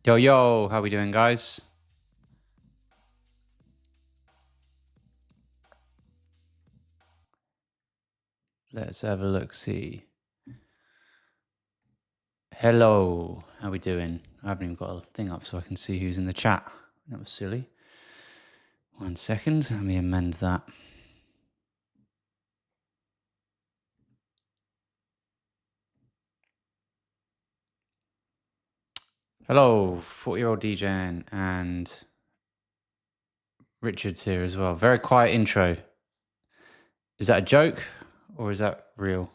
Yo, yo, how we doing, guys? Let's have a look, see. Hello, how we doing? I haven't even got a thing up so I can see who's in the chat. That was silly. 1 second, let me amend that. Hello, 40-year-old DJ and Richard's here as well. Very quiet intro. Is that a joke or is that real?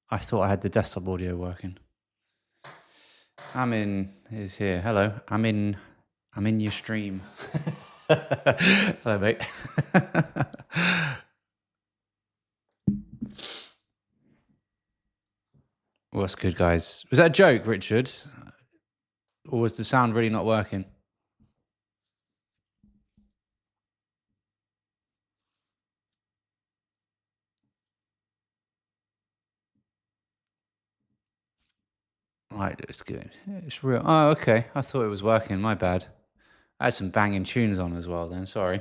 I thought I had the desktop audio working. Amin is here. Hello, I'm in your stream. Hello, mate. What's good, guys? Was that a joke, Richard? Or was the sound really not working? Right, it's good. It's real. Oh, okay. I thought it was working. My bad. I had some banging tunes on as well then. Sorry.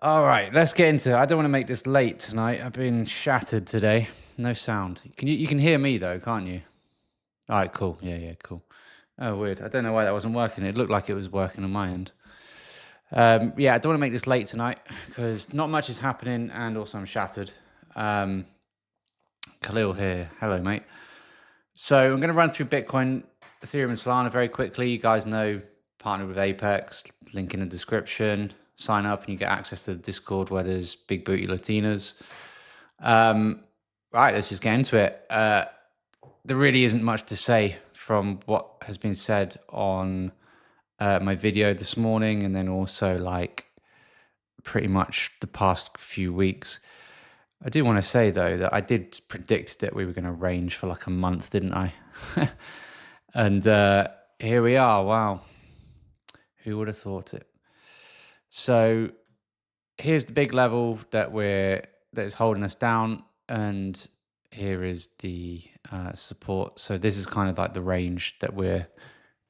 All right, let's get into it. I don't want to make this late tonight. I've been shattered today. No sound. You can hear me though, can't you? All right, cool. Yeah, cool. Oh, weird. I don't know why that wasn't working. It looked like it was working on my end. Yeah, I don't want to make this late tonight because not much is happening and also I'm shattered. Khalil here. Hello, mate. So I'm going to run through Bitcoin, Ethereum, and Solana very quickly. You guys know, partnered with Apex, link in the description. Sign up and you get access to the Discord where there's big booty Latinas. Right, let's just get into it. There really isn't much to say from what has been said on my video this morning, and then also like pretty much the past few weeks. I do want to say though that I did predict that we were going to range for like a month, didn't I? And here we are. Wow, who would have thought it? So here's the big level that is holding us down, and here is the support. So this is kind of like the range that we're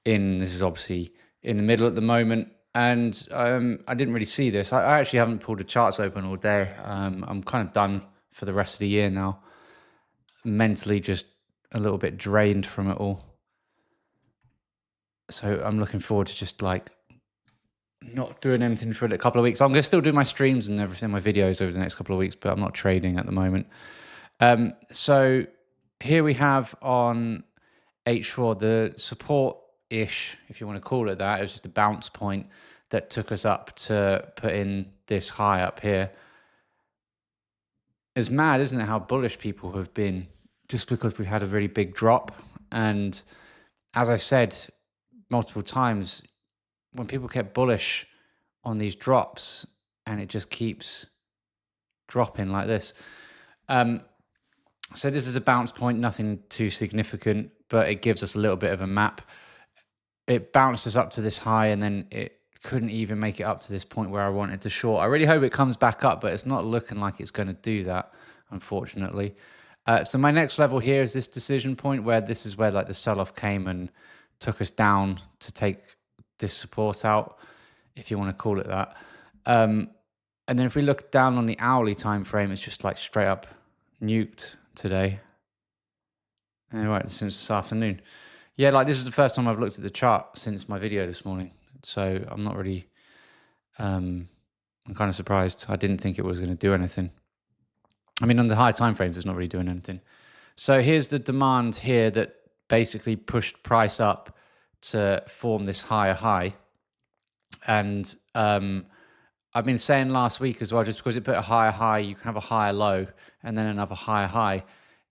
in. This is obviously in the middle at the moment. And I didn't really see this. I actually haven't pulled the charts open all day. I'm kind of done for the rest of the year now. Mentally just a little bit drained from it all. So I'm looking forward to just like not doing anything for a couple of weeks. I'm going to still do my streams and everything, my videos over the next couple of weeks, but I'm not trading at the moment. So here we have on H4 the support-ish, if you want to call it that. It was just a bounce point that took us up to put in this high up here. It's mad, isn't it, how bullish people have been just because we've had a really big drop. And as I said multiple times, when people get bullish on these drops and it just keeps dropping like this. So this is a bounce point, nothing too significant, but it gives us a little bit of a map. It bounced us up to this high and then it couldn't even make it up to this point where I wanted to short. I really hope it comes back up, but it's not looking like it's going to do that, unfortunately. So my next level here is this decision point where this is where like the sell-off came and took us down to take this support out, if you want to call it that. And then if we look down on the hourly time frame, it's just like straight up nuked today. All right, since this afternoon. Yeah, like this is the first time I've looked at the chart since my video this morning. So I'm not really, I'm kind of surprised. I didn't think it was going to do anything. I mean, on the high time frames, it's not really doing anything. So here's the demand here that basically pushed price up to form this higher high. And I've been saying last week as well, just because it put a higher high, you can have a higher low and then another higher high,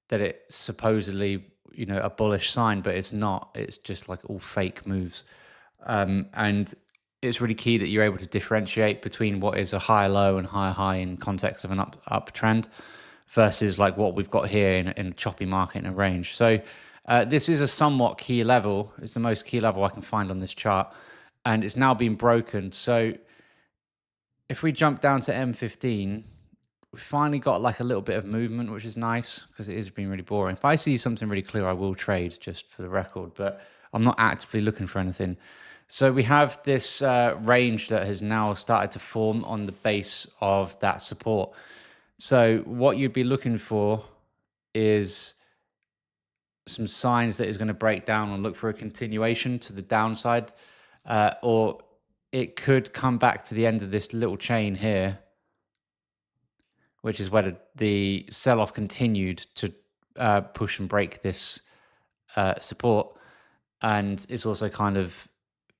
that it's supposedly, you know, a bullish sign, but it's not. It's just like all fake moves. And it's really key that you're able to differentiate between what is a higher low and higher high in context of an uptrend versus like what we've got here in a choppy market in a range. So this is a somewhat key level. It's the most key level I can find on this chart, and it's now been broken. So if we jump down to M15, we finally got like a little bit of movement, which is nice because it has been really boring. If I see something really clear, I will trade, just for the record. But I'm not actively looking for anything. So we have this range that has now started to form on the base of that support. So what you'd be looking for is some signs that is going to break down and look for a continuation to the downside, or it could come back to the end of this little chain here, which is where the sell-off continued to push and break this support, and it's also kind of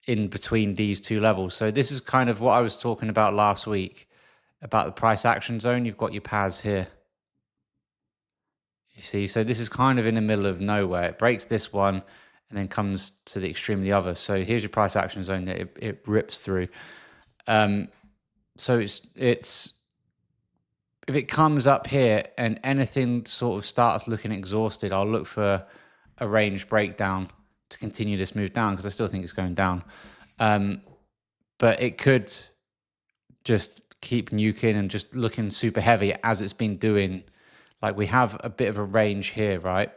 in between these two levels. So this is kind of what I was talking about last week about the price action zone. You've got your paths here. You see, so this is kind of in the middle of nowhere. It breaks this one and then comes to the extreme of the other. So here's your price action zone that it rips through. So it's if it comes up here and anything sort of starts looking exhausted, I'll look for a range breakdown to continue this move down, because I still think it's going down. But it could just keep nuking and just looking super heavy as it's been doing. Like, we have a bit of a range here, right?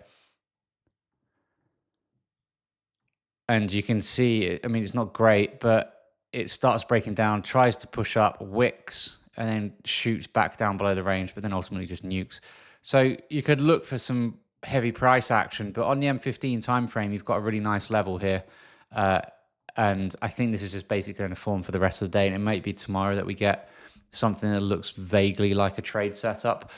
And you can see it, I mean, it's not great, but it starts breaking down, tries to push up, wicks, and then shoots back down below the range, but then ultimately just nukes. So you could look for some heavy price action, but on the M15 time frame, you've got a really nice level here. And I think this is just basically going to form for the rest of the day. And it might be tomorrow that we get something that looks vaguely like a trade setup.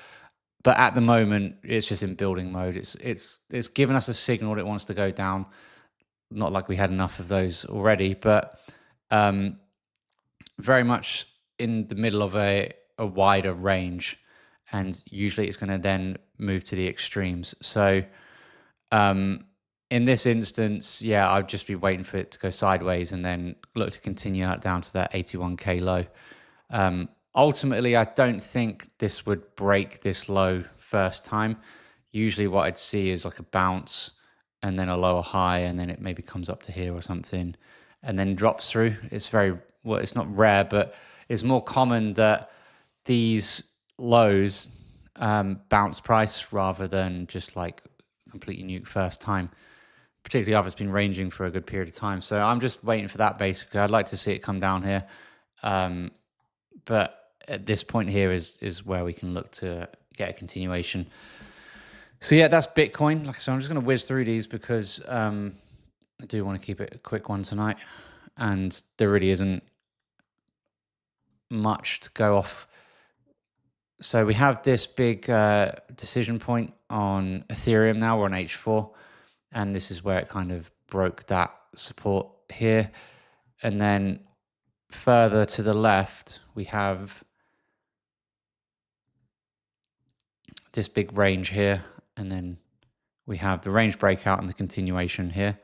But at the moment, it's just in building mode. It's given us a signal that it wants to go down. Not like we had enough of those already, but very much in the middle of a wider range. And usually it's going to then move to the extremes. So in this instance, yeah, I'd just be waiting for it to go sideways and then look to continue out down to that 81K low. Ultimately, I don't think this would break this low first time. Usually what I'd see is like a bounce and then a lower high, and then it maybe comes up to here or something and then drops through. It's well, it's not rare, but it's more common that these lows bounce price rather than just like completely nuke first time, particularly after it's been ranging for a good period of time. So I'm just waiting for that basically. I'd like to see it come down here. But at this point here is where we can look to get a continuation. So yeah, that's Bitcoin. Like I said, I'm just going to whiz through these because I do want to keep it a quick one tonight. And there really isn't much to go off. So we have this big decision point on Ethereum now. We're on H4. And this is where it kind of broke that support here. And then further to the left, we have this big range here. And then we have the range breakout and the continuation here.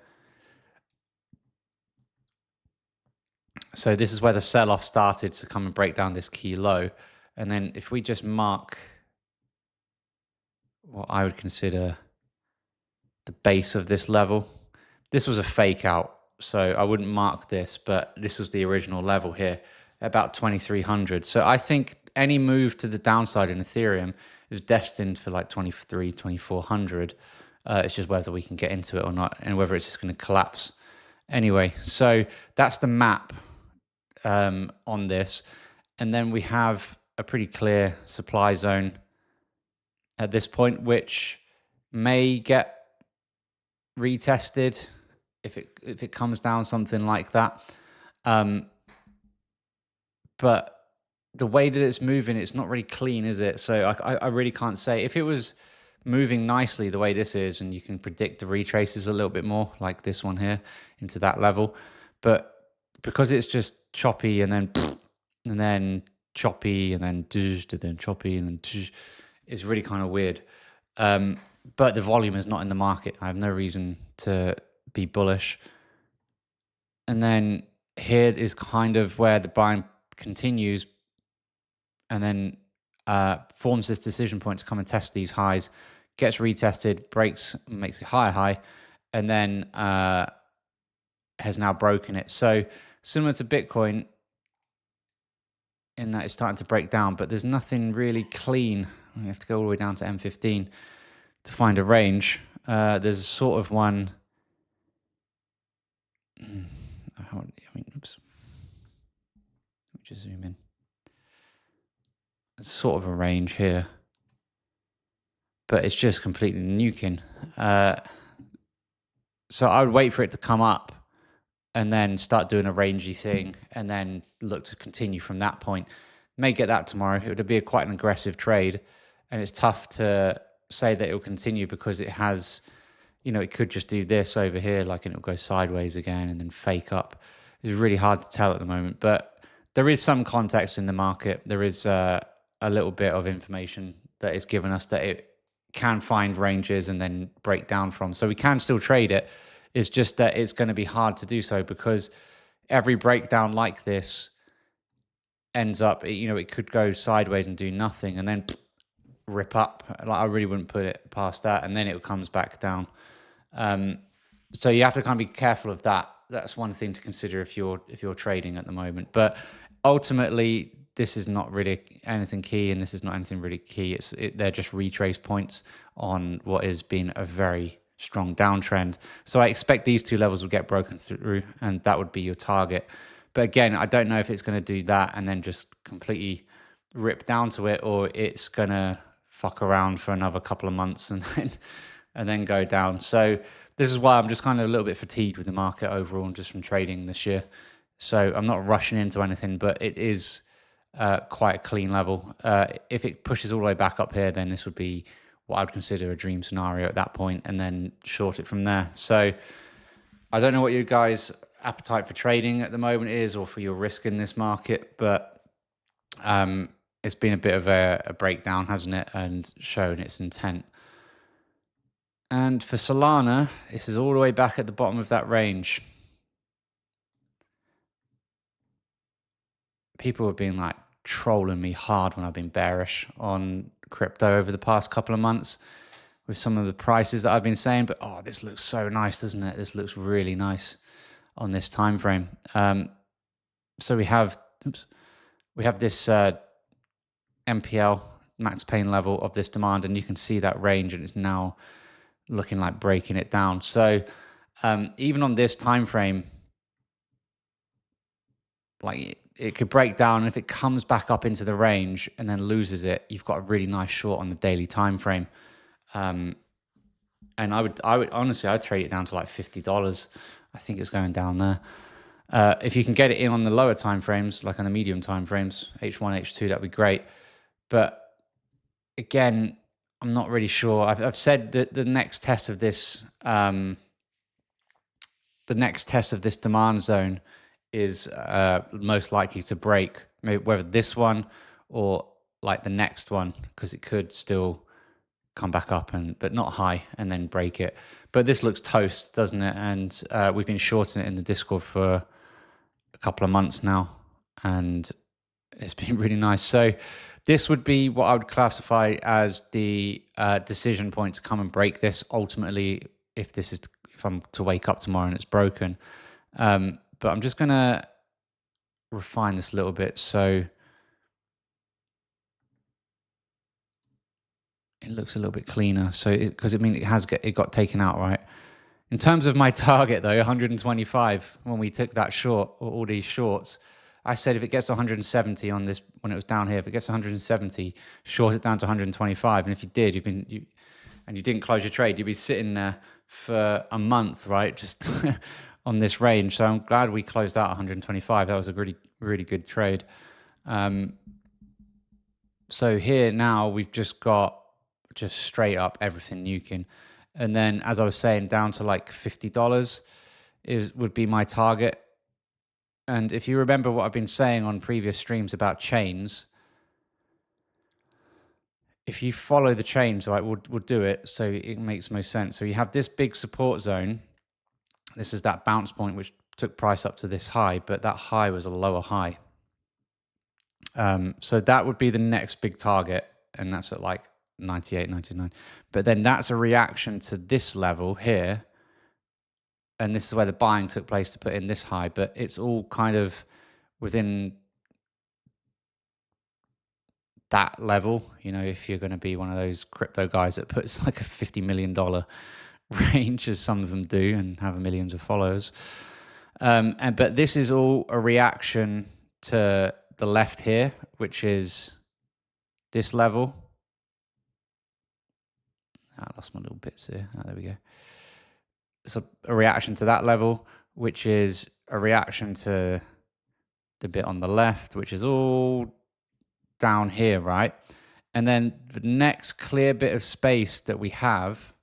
So this is where the sell-off started to come and break down this key low. And then if we just mark what I would consider the base of this level, this was a fake out. So I wouldn't mark this, but this was the original level here, about 2,300. So I think any move to the downside in Ethereum is destined for like 23, 2,400. It's just whether we can get into it or not, and whether it's just going to collapse. Anyway, so that's the map on this. And then we have a pretty clear supply zone at this point, which may get retested if it comes down something like that. But the way that it's moving, it's not really clean, is it? So I really can't say. If it was moving nicely the way this is, and you can predict the retraces a little bit more, like this one here, into that level. But because it's just choppy and then choppy and then choppy and then it's really kind of weird. But the volume is not in the market. I have no reason to be bullish. And then here is kind of where the buying continues and then forms this decision point to come and test these highs, gets retested, breaks, makes it high, and then has now broken it. So similar to Bitcoin in that it's starting to break down, but there's nothing really clean. We have to go all the way down to M15 to find a range. There's sort of one oops. Let me just zoom in. It's sort of a range here, but it's just completely nuking. So I would wait for it to come up and then start doing a rangy thing and then look to continue from that point. May get that tomorrow. It would be quite an aggressive trade, and it's tough to say that it will continue because it has, it could just do this over here, like, and it'll go sideways again and then fake up. It's really hard to tell at the moment, but there is some context in the market. There is a little bit of information that is given us that it can find ranges and then break down from. So we can still trade it. It's just that it's going to be hard to do so because every breakdown like this ends up, it could go sideways and do nothing and then rip up. Like, I really wouldn't put it past that. And then it comes back down. So you have to kind of be careful of that. That's one thing to consider if you're trading at the moment. But ultimately, this is not really anything key, and this is not anything really key. They're just retrace points on what has been a very strong downtrend. So I expect these two levels will get broken through, and that would be your target. But again, I don't know if it's going to do that and then just completely rip down to it, or it's going to fuck around for another couple of months and then go down. So this is why I'm just kind of a little bit fatigued with the market overall, just from trading this year. So I'm not rushing into anything, but it is quite a clean level. If it pushes all the way back up here, then this would be what I would consider a dream scenario at that point, and then short it from there. So I don't know what your guys' appetite for trading at the moment is, or for your risk in this market, but it's been a bit of a breakdown, hasn't it, and shown its intent. And for Solana, this is all the way back at the bottom of that range. People have been like trolling me hard when I've been bearish on crypto over the past couple of months with some of the prices that I've been saying, but this looks so nice, doesn't it? This looks really nice on this time frame. So we have this MPL, max pain level of this demand, and you can see that range, and it's now looking like breaking it down. So even on this time frame, like it could break down, and if it comes back up into the range and then loses it, you've got a really nice short on the daily time frame. And I would honestly, I'd trade it down to like $50. I think it's going down there. If you can get it in on the lower time frames, like on the medium time frames, H1, H2, that'd be great. But again, I'm not really sure. I've said that the next test of this, demand zone is most likely to break, maybe whether this one or like the next one, because it could still come back up but not high, and then break it. But this looks toast, doesn't it? And we've been shorting it in the Discord for a couple of months now, and it's been really nice. So this would be what I would classify as the decision point to come and break this ultimately, if I'm to wake up tomorrow and it's broken. But I'm just going to refine this a little bit. So it looks a little bit cleaner. So because it got taken out, right? In terms of my target though, 125, when we took that short, or all these shorts, I said if it gets 170 on this, when it was down here, if it gets 170, short it down to 125. And if you did, and you didn't close your trade, you'd be sitting there for a month, right? Just on this range. So I'm glad we closed out 125. That was a really, really good trade. So here now we've just got straight up everything nuking. And then, as I was saying, down to like $50 would be my target. And if you remember what I've been saying on previous streams about chains, if you follow the chains, right, we'll do it. So it makes most sense. So you have this big support zone. This is that bounce point which took price up to this high, but that high was a lower high. So that would be the next big target, and that's at like 98, 99. But then that's a reaction to this level here, and this is where the buying took place to put in this high, but it's all kind of within that level. If you're going to be one of those crypto guys that puts like a $50 million range, as some of them do and have millions of followers, But this is all a reaction to the left here, which is this level. I lost my little bits here. Oh, there we go. It's a reaction to that level, which is a reaction to the bit on the left, which is all down here, right? And then the next clear bit of space that we have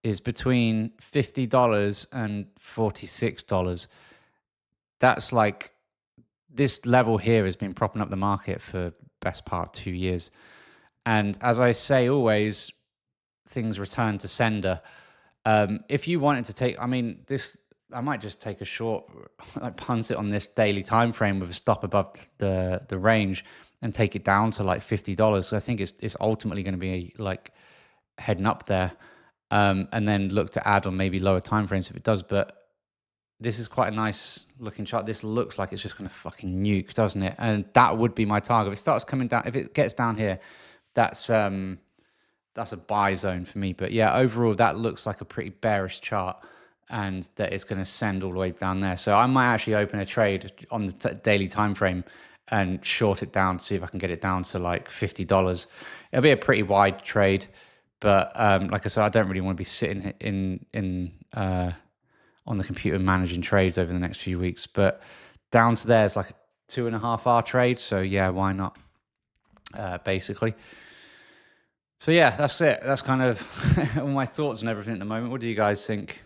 is between $50 and $46. That's like, this level here has been propping up the market for best part 2 years. And as I say always, things return to sender. If you wanted to take, I mean, this, I might just take a short, like punt it on this daily time frame with a stop above the range and take it down to like $50. So I think it's ultimately going to be like heading up there, and then look to add on maybe lower time frames if it does. But this is quite a nice looking chart. This looks like it's just going to fucking nuke, doesn't it? And that would be my target. If it starts coming down, if it gets down here, that's a buy zone for me. But yeah, overall, that looks like a pretty bearish chart, and that it's going to send all the way down there. So I might actually open a trade on the daily time frame and short it down to see if I can get it down to like $50. It'll be a pretty wide trade, but like I said, I don't really want to be sitting in on the computer managing trades over the next few weeks. But down to there is like a 2.5 hour trade. So yeah, why not? Basically. So yeah, that's it. That's kind of all my thoughts and everything at the moment. What do you guys think?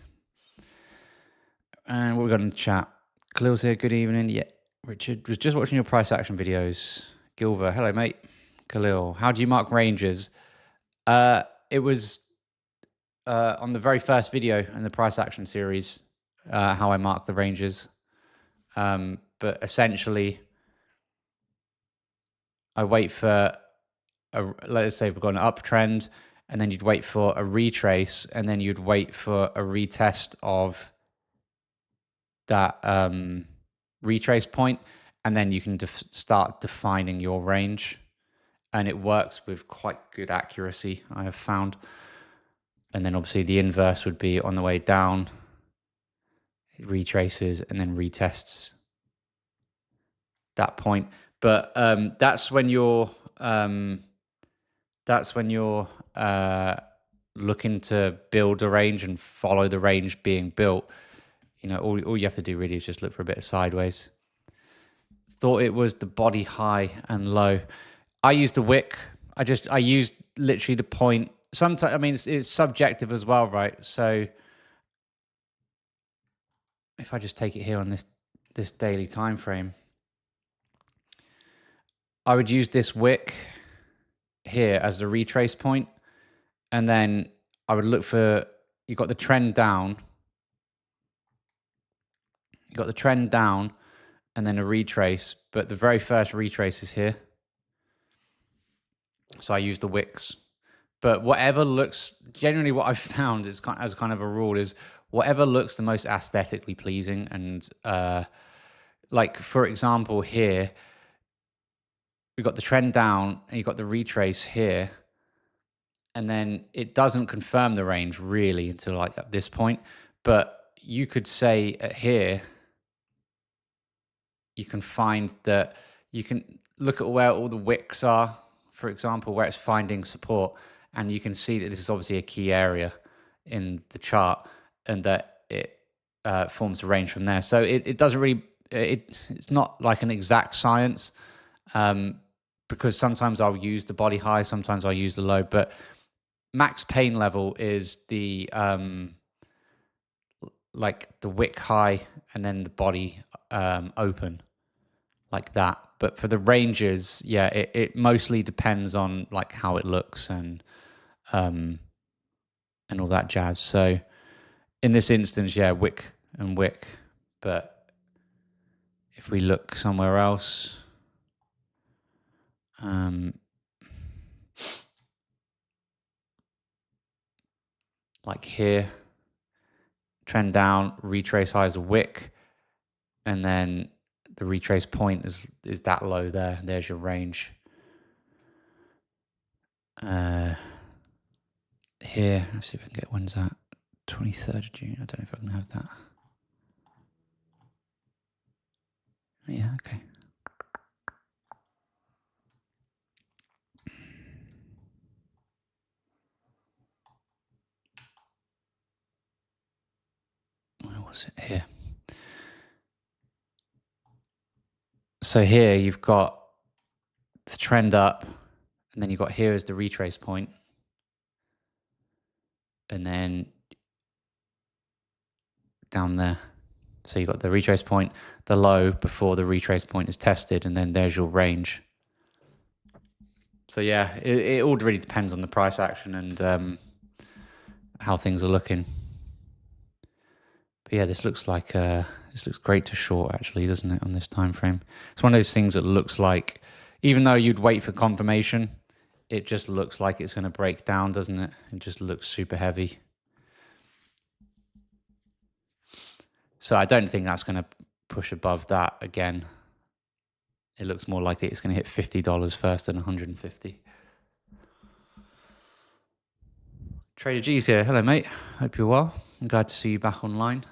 And what we got in the chat? Khalil's here. Good evening. Yeah, Richard was just watching your price action videos. Gilver, hello mate. Khalil, how do you mark ranges? It was on the very first video in the price action series, how I mark the ranges. But essentially, I wait for let's say we've got an uptrend, and then you'd wait for a retrace, and then you'd wait for a retest of that retrace point, and then you can start defining your range. And it works with quite good accuracy, I have found. And then obviously the inverse would be on the way down, it retraces and then retests that point. But that's when you're looking to build a range and follow the range being built. You know, all you have to do really is just look for a bit of sideways. Thought it was the body high and low. I used the wick. I used literally the point. Sometimes, I mean, it's subjective as well, right? So if I just take it here on this daily time frame, I would use this wick here as the retrace point, and then I would look for, you got the trend down, and then a retrace, but the very first retrace is here. So I use the wicks. But whatever looks, generally what I've found is as kind of a rule is whatever looks the most aesthetically pleasing. And like, for example, here, we've got the trend down and you've got the retrace here. And then it doesn't confirm the range really until like at this point. But you could say at here, you can find that you can look at where all the wicks are, for example, where it's finding support. And you can see that this is obviously a key area in the chart, and that it forms a range from there. So it doesn't really, it's not like an exact science, because sometimes I'll use the body high, sometimes I'll use the low, but max pain level is the like the wick high and then the body open like that. But for the ranges, yeah, it mostly depends on like how it looks and all that jazz. So in this instance, yeah, wick and wick. But if we look somewhere else, like here, trend down, retrace high as a wick, and then the retrace point is that low there. There's your range. Here, let's see if I can get, when's that? 23rd of June. I don't know if I can have that. Yeah, okay. Where was it? Here. So here you've got the trend up, and then you've got here as the retrace point, and then down there. So you've got the retrace point, the low before the retrace point is tested, and then there's your range. So yeah, it all really depends on the price action and how things are looking. But yeah, this looks like this looks great to short actually, doesn't it, on this time frame? It's one of those things that looks like, even though you'd wait for confirmation, it just looks like it's going to break down, doesn't it? It just looks super heavy. So I don't think that's going to push above that again. It looks more likely it's going to hit $50 first than 150. Trader G's here. Hello, mate. Hope you're well. I'm glad to see you back online.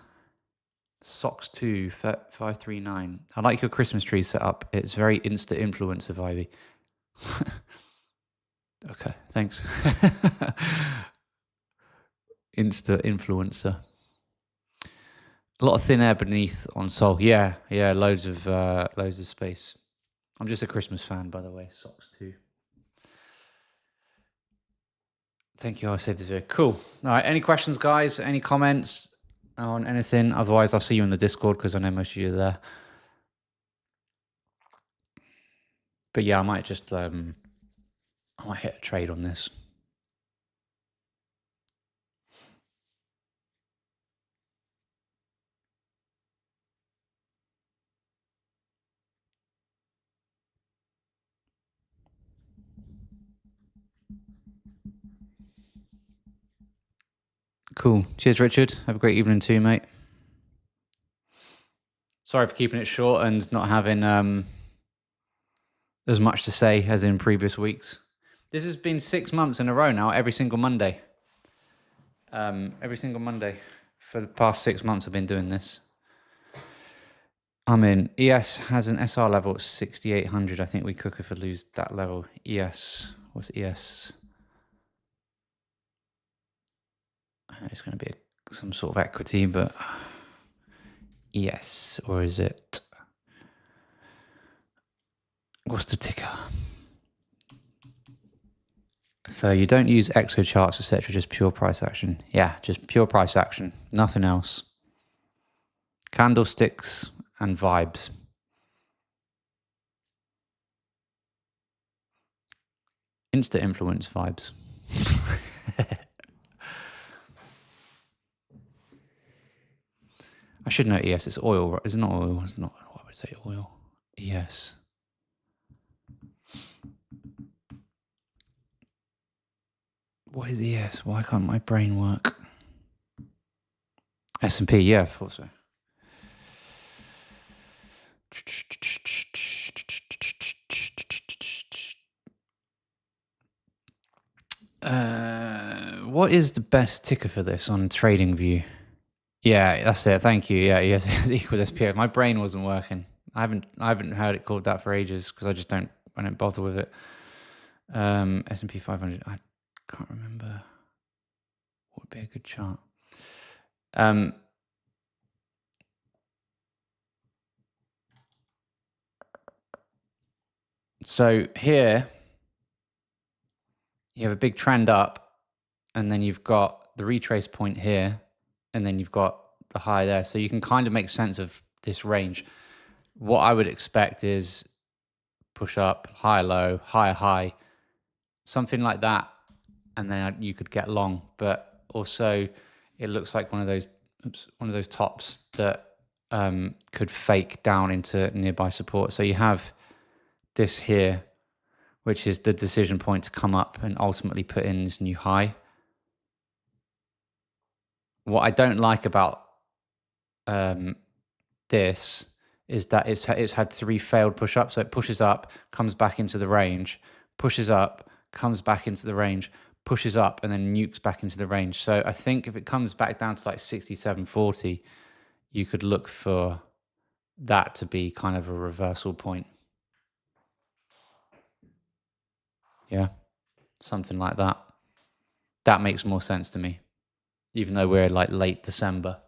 Socks 2 539. I like your Christmas tree setup. It's very Insta influencer vibey. Okay, thanks. Insta influencer. A lot of thin air beneath on Sol. Yeah, loads of space. I'm just a Christmas fan, by the way. Socks 2. Thank you. I'll save this video. Cool. All right. Any questions, guys? Any comments on anything? Otherwise, I'll see you in the Discord because I know most of you are there. But yeah, I might just I might hit a trade on this. Cool. Cheers, Richard. Have a great evening too, mate. Sorry for keeping it short and not having as much to say as in previous weeks. This has been 6 months in a row now, every single Monday. Every single Monday. For the past 6 months I've been doing this. I'm in. ES has an SR level at 6,800. I think we cook if we lose that level. ES. What's ES? It's going to be some sort of equity, but ES, or is it? What's the ticker? So you don't use exo charts, etc., just pure price action. Yeah, just pure price action, nothing else. Candlesticks and vibes. Insta influence vibes. I should know ES. It's oil, right? It's not oil. It's not. Why would I say oil? ES. What is ES? Why can't my brain work? S&P. Yeah, I thought so. What is the best ticker for this on TradingView? Yeah, that's it. Thank you. Yeah, ES equals SPO. My brain wasn't working. I haven't heard it called that for ages because I don't bother with it. S&P 500. I can't remember what would be a good chart. So here you have a big trend up, and then you've got the retrace point here, and then you've got the high there. So you can kind of make sense of this range. What I would expect is push up, high, low, high, something like that, and then you could get long. But also, it looks like one of those tops that could fake down into nearby support. So you have this here, which is the decision point to come up and ultimately put in this new high. What I don't like about this is that it's had 3 failed push-ups. So it pushes up, comes back into the range, pushes up, comes back into the range, pushes up and then nukes back into the range. So I think if it comes back down to like 67.40, you could look for that to be kind of a reversal point. Yeah, something like that. That makes more sense to me, even though we're like late December.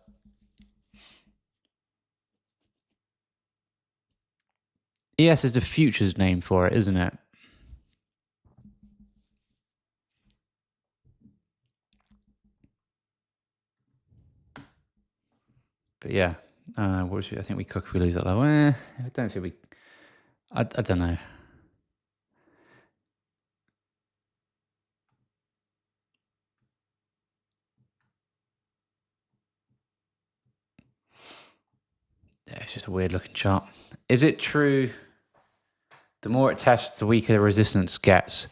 ES is the futures name for it, isn't it? But yeah, I think we cook if we lose at low. I don't think we. I don't know. Yeah, it's just a weird looking chart. Is it true? The more it tests, the weaker the resistance gets.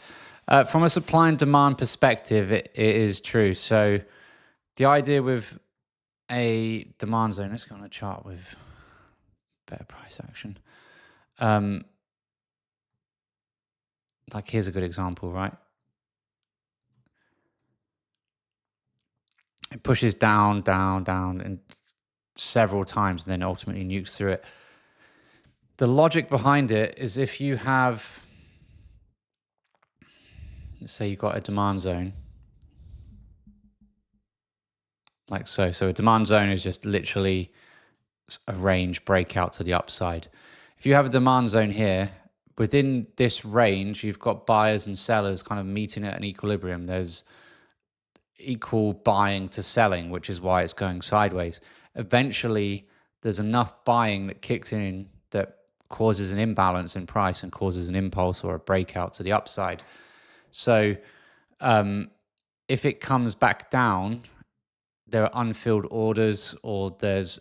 From a supply and demand perspective, it is true. So the idea with a demand zone, let's go on a chart with better price action. Like here's a good example, right? It pushes down, down, down, and several times, and then ultimately nukes through it. The logic behind it is if you have, let's say you've got a demand zone, like so. So a demand zone is just literally a range breakout to the upside. If you have a demand zone here, within this range, you've got buyers and sellers kind of meeting at an equilibrium. There's equal buying to selling, which is why it's going sideways. Eventually, there's enough buying that kicks in that causes an imbalance in price and causes an impulse or a breakout to the upside. So if it comes back down, there are unfilled orders or there's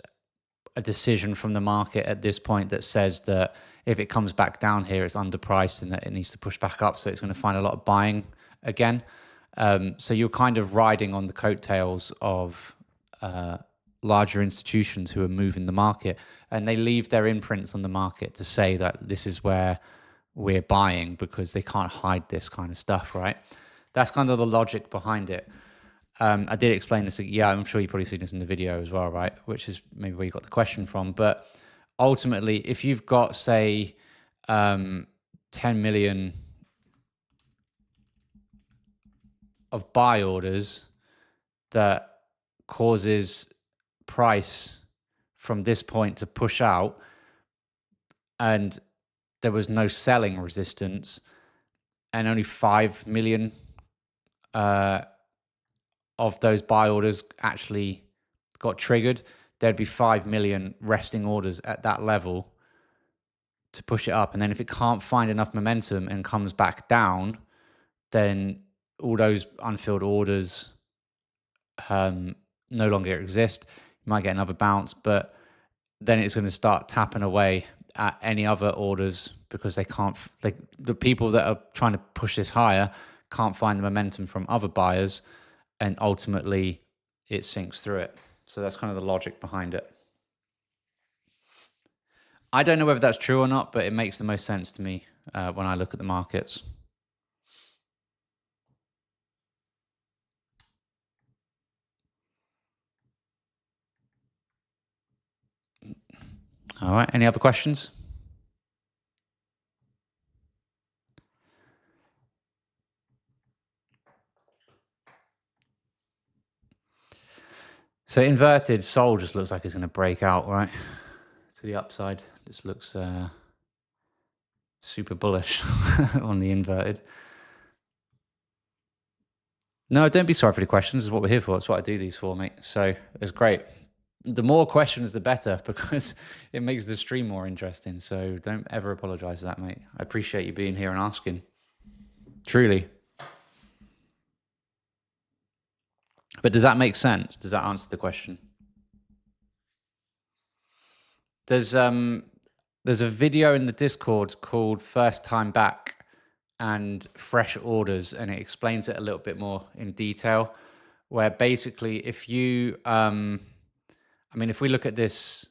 a decision from the market at this point that says that if it comes back down here, it's underpriced and that it needs to push back up. So it's going to find a lot of buying again. So you're kind of riding on the coattails of larger institutions who are moving the market, and they leave their imprints on the market to say that this is where we're buying because they can't hide this kind of stuff, right? That's kind of the logic behind it. I did explain this. Yeah, I'm sure you've probably seen this in the video as well, right? Which is maybe where you got the question from. But ultimately, if you've got, say, 10 million of buy orders that causes price from this point to push out, and there was no selling resistance, and only 5 million of those buy orders actually got triggered, there'd be 5 million resting orders at that level to push it up. And then if it can't find enough momentum and comes back down, then all those unfilled orders no longer exist. You might get another bounce, but then it's going to start tapping away at any other orders because they can't, the people that are trying to push this higher can't find the momentum from other buyers, and ultimately it sinks through it. So that's kind of the logic behind it. I don't know whether that's true or not, but it makes the most sense to me when I look at the markets. All right. Any other questions? So inverted Sol just looks like it's going to break out, right? To the upside. This looks super bullish on the inverted. No, don't be sorry for the questions. This is what we're here for. It's what I do these for, mate. So it's great. The more questions, the better, because it makes the stream more interesting. So don't ever apologize for that, mate. I appreciate you being here and asking. Truly. But does that make sense? Does that answer the question? There's a video in the Discord called First Time Back and Fresh Orders, and it explains it a little bit more in detail, where basically if you if we look at this,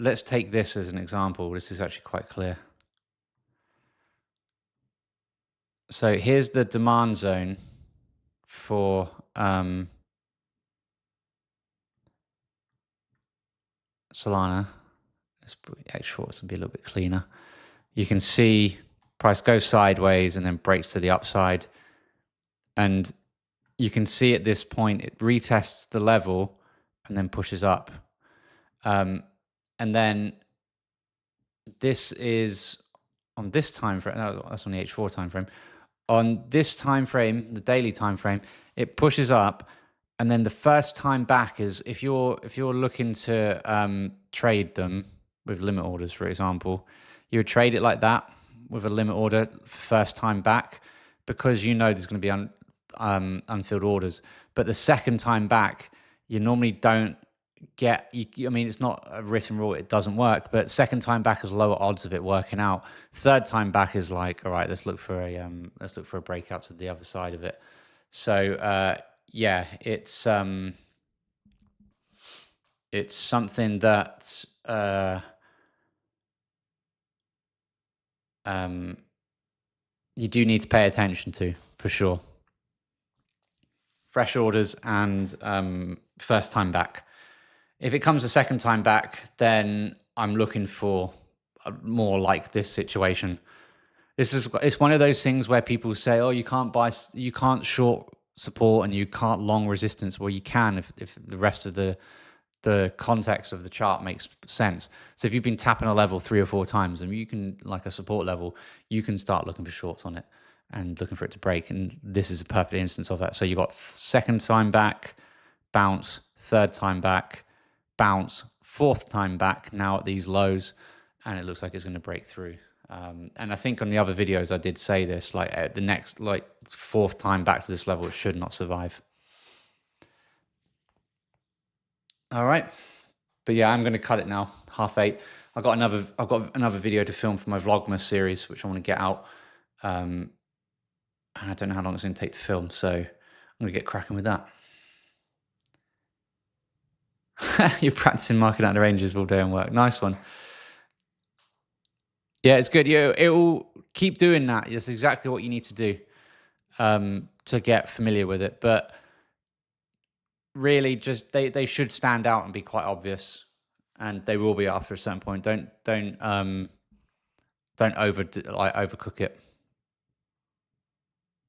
let's take this as an example. This is actually quite clear. So here's the demand zone for Solana. Let's put X shorts and be a little bit cleaner. You can see price goes sideways and then breaks to the upside. And you can see at this point, it retests the level and then pushes up. And then this is on this time frame. No, that's on the H4 time frame. On this time frame, the daily time frame, it pushes up, and then the first time back is if you're looking to trade them with limit orders, for example, you would trade it like that with a limit order first time back, because you know there's going to be unfilled orders. But the second time back, you normally don't get. I mean, it's not a written rule; it doesn't work. But second time back is lower odds of it working out. Third time back is like, all right, let's look for a breakout to the other side of it. So yeah, it's something that you do need to pay attention to, for sure. Fresh orders and first time back. If it comes a second time back, then I'm looking for more like this situation. It's one of those things where people say, "Oh, you can't short support and you can't long resistance." Well, you can if the rest of the context of the chart makes sense. So if you've been tapping a level 3 or 4 times and you can, like a support level, you can start looking for shorts on it and looking for it to break. And this is a perfect instance of that. So you got second time back, bounce, third time back, bounce, fourth time back now at these lows, and it looks like it's going to break through. And I think on the other videos I did say this, like at the next fourth time back to this level, it should not survive. All right, but yeah, I'm going to cut it now. 8:30. I've got another video to film for my Vlogmas series, which I want to get out. And I don't know how long it's going to take to film, so I'm going to get cracking with that. You're practicing marking out the ranges all day and work. Nice one. Yeah, it's good. It will keep doing that. It's exactly what you need to do to get familiar with it. But really, just they should stand out and be quite obvious, and they will be after a certain point. Don't overcook it,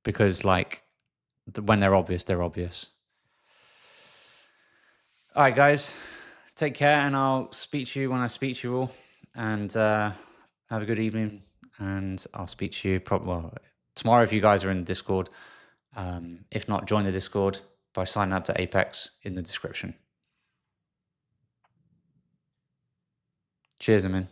because when they're obvious, they're obvious. All right, guys, take care, and I'll speak to you when I speak to you all. And have a good evening, and I'll speak to you probably tomorrow if you guys are in the Discord. If not, join the Discord by signing up to Apex in the description. Cheers, man.